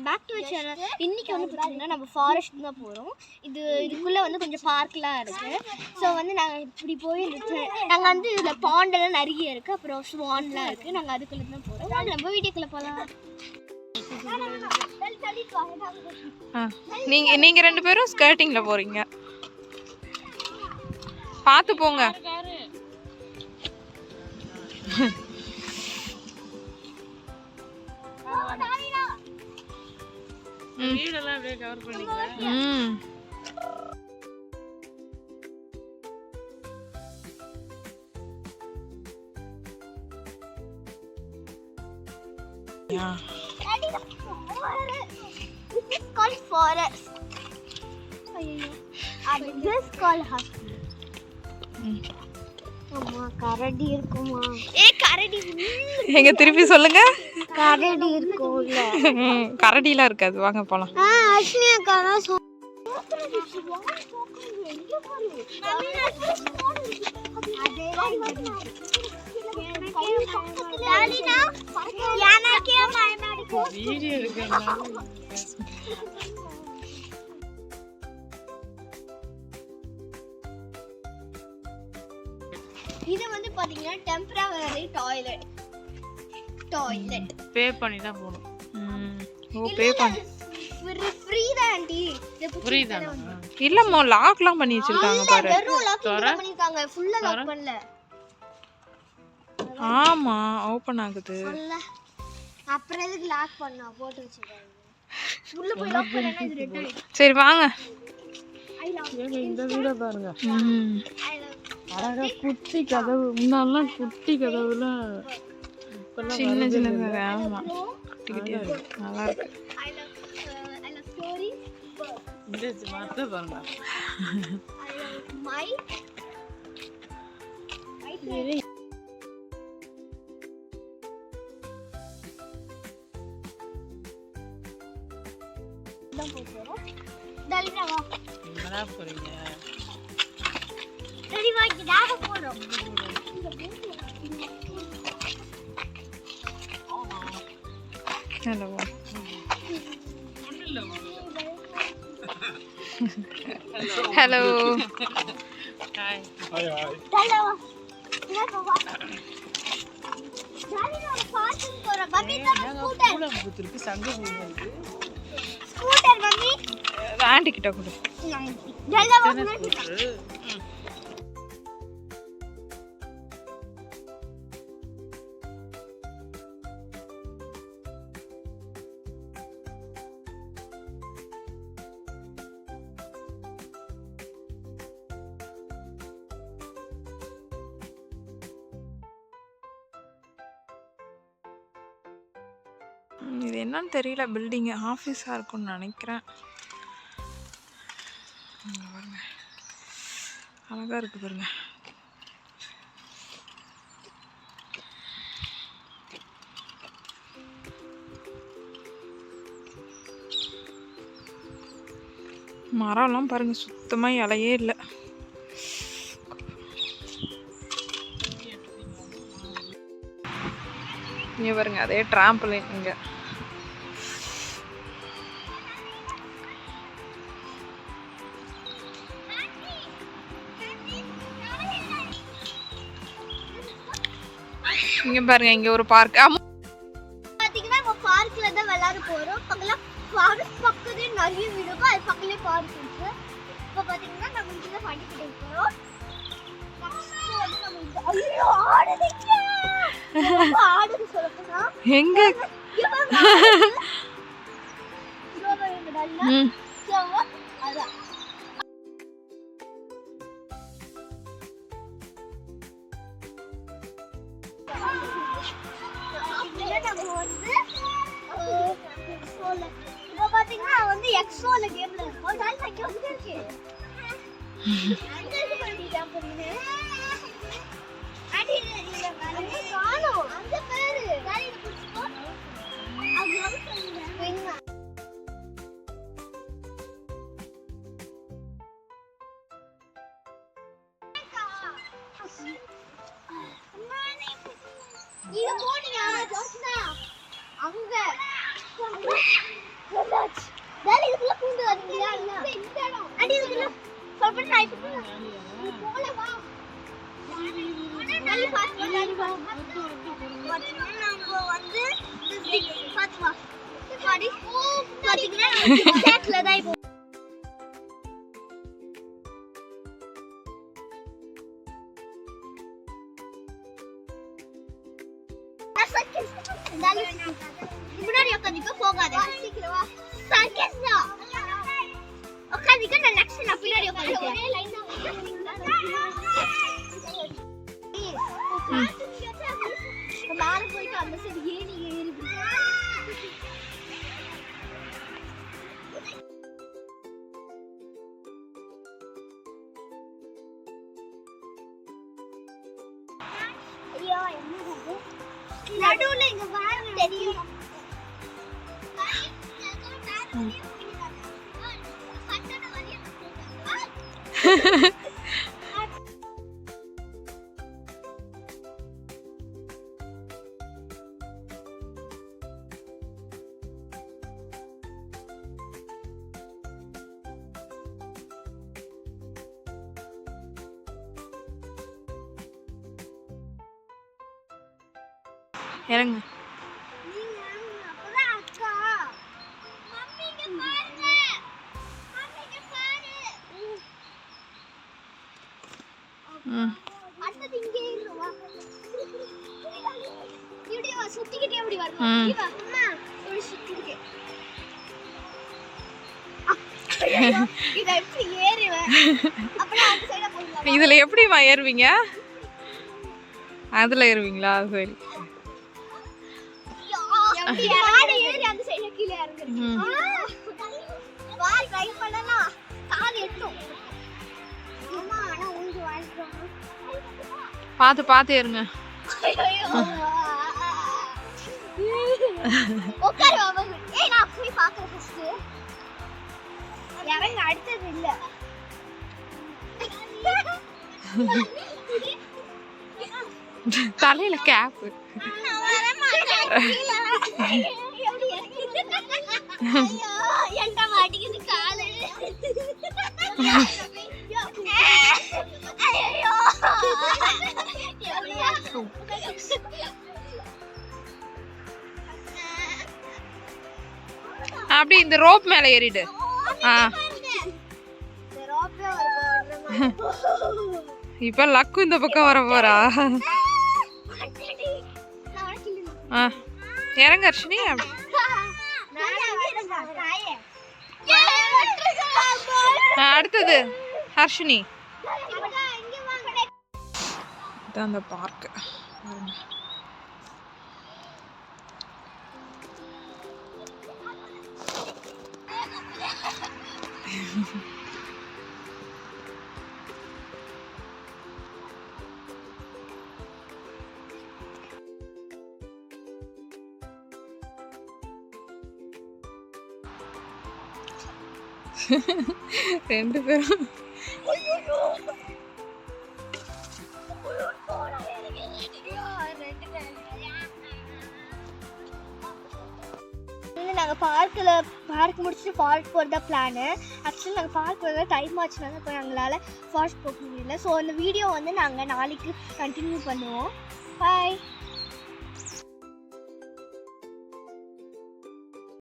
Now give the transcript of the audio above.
Back to channel. இன்னைக்கு வந்து பார்த்தீங்கன்னா நம்ம ஃபாரஸ்ட் தான் போகிறோம். இதுக்குள்ளே வந்து கொஞ்சம் பார்க்லாம் இருக்குது. ஸோ வந்து நாங்கள் இப்படி போய் நாங்கள் வந்து இதில் பாண்டெல்லாம் நிறைய இருக்குது, அப்புறம் ஸ்வான்லாம் இருக்குது. நாங்கள் அதுக்குள்ளே தான் போகிறோம். வாங்க நம்ம வீட்டுக்குள்ளே போகலாம். நீங்க 2 பேரும் ஸ்கர்ட்டிங்ல போறீங்க, பார்த்து போங்க. வீடெல்லாம் அப்படியே கவர் பண்ணிங்களா? Forest. And this called husky. அம்மா கரடி இருக்குமா? கரடி எங்க திருப்பி சொல்லுங்க. கரடி இருக்கும்ல. கரடிலாம் இருக்காது, வாங்க போலாம். அஸ்னி அக்கா தான் வீடியோ இருக்கு. இது வந்து பாத்தீங்கன்னா டெம்பரரி டாய்லெட் பே பண்ணி தான் போணும். ஓ பே பண்ணி ஃப்ரீ தான் ஆண்டி. ஃப்ரீ தான் இல்லம்மா, லாக்லாம் பண்ணி வச்சிருக்காங்க பாரு. வெறும் லாக் பண்ணிருக்காங்க, ஃபுல்லா லாக் பண்ணல. ஆமா ஓபன் ஆகுது. அப்புறம் எதுக்கு லாக் பண்ணா போட்டு வச்சிருக்காங்க. உள்ள போய் லாக் பண்ணனா இது ரெட் ஆயிடும். சரி வாங்க. இந்த வீடியோ பாருங்க. அழகா குட்டி கதவு, முன்னாலாம் குட்டி கதவுல சின்ன சின்ன. ஆமா குட்டி குட்டியா நல்லா இருக்கு. இந்த மரத்தை பாருங்க. போறீங்க ஹலோ. ஹலோ. ஹாய். ஆண்டி கிட்ட கொடு. இது என்னன்னு தெரியல, பில்டிங் ஆஃபீஸாக இருக்கும்னு நினைக்கிறேன். பாருங்க அழகாக இருக்குது பாருங்க. மரம்லாம் பாருங்க சுத்தமாக இலையே இல்லை. இங்கே பாருங்க அதே ட்ராம்பலின். இங்கே இங்க பாருங்க இங்க ஒரு பார்க். பாத்தீங்கன்னா நம்ம பார்க்ல தான் விளையாட போறோம். பக்கத்துல ஃபாரஸ்ட் பக்கத்துல நிறைய வீடு இருக்கு, அது பக்கத்துல பார்க் இருக்கு. இப்போ பாத்தீங்கன்னா நம்ம இங்க வண்டி கிட்ட போறோம். ஐயோ ஆடுதுங்க. ஆடுது சொல்லுங்க. எங்க அதான் எக்ஸோல கேம்ல இருக்கும். நான் இங்க வந்து இருக்கேன். அங்க இருக்கு பண்ணி ஜம்ப் பண்ணி. அடி இல்ல நானே காணோம். அந்த பேரு காலில புடிச்சோ. அது ஜம்ப் பண்ணுங்க. வெங்க. இது போடுங்க ஜோஸ்னா. அங்க வேலை இதுக்குள்ள பூந்து வரீங்களா இந்த இடம் அடி இதுக்குள்ள சொல்ற டைப் போல வா நல்ல பாஸ் பண்ணி வா நம்ம வந்து பாத்து வா பாடி பாத்தீங்கன்னா சேட்ல தான் இப்போ முன்னாடி உட்காந்துக்க போகாத சீக்கிரம் வா சர்க்கஸ் தான் உட்காந்துக்க நான் நெக்ஸ்ட் நான் பின்னாடி உட்காந்துக்க ஒரே லைனா மேல போயிட்டு அந்த சைடு ஏறி ஐயோ என்ன நடுவுல இங்க வாங்க தெரியும் இறங்க. நீங்க அப்பதான் அக்கா மம்மிங்க பாருங்க மம்மிங்க பாரு அடுத்து இங்கே இருவா வீடியோ சுத்திக்கிட்டே அப்படி வரணும் இவா அம்மா ஒரு சுத்திக்கிட்டே இத எப்படி ஏறுவேன் அப்பலாம் அந்த சைடுல போலாம் இதுல எப்படிமா ஏறுவீங்க? அதுல ஏறுவீங்களா? சரி. மாடு ஏறி அந்த சைடுல கீழ இறங்குறீங்க வா ட்ரை பண்ணலாம் கால் எட்டும் அம்மா انا ஊந்து வாங்குறோம் பாத்து பாத்து ஏறுங்க. உட்காரு பாபு ஏய் நான் போய் பார்க்கறேன் ஃபர்ஸ்ட் இறங்க அடுத்தது இல்ல தலையில கேப். என்கிட்ட மாட்டிக்கிது காலு அப்படி இந்த ரோப் மேல ஏறிடு. இப்ப லக்கு இந்த பக்கம் வர போறா. இறங்க அர்ஷினி. அடுத்தது ஹர்ஷினி. இதான் அந்த பார்க். ரெண்டு பேரும் நாங்கள் பார்க் முடிச்சுட்டு ஃபால்ஸ் போகிறதா பிளானு. ஆக்சுவலி நாங்கள் பார்க் போகிறதா டைம் ஆச்சுனால இப்போ எங்களால் ஃபால்ஸ் போக முடியல. ஸோ அந்த வீடியோ வந்து நாங்கள் நாளைக்கு கண்டினியூ பண்ணுவோம். பாய்.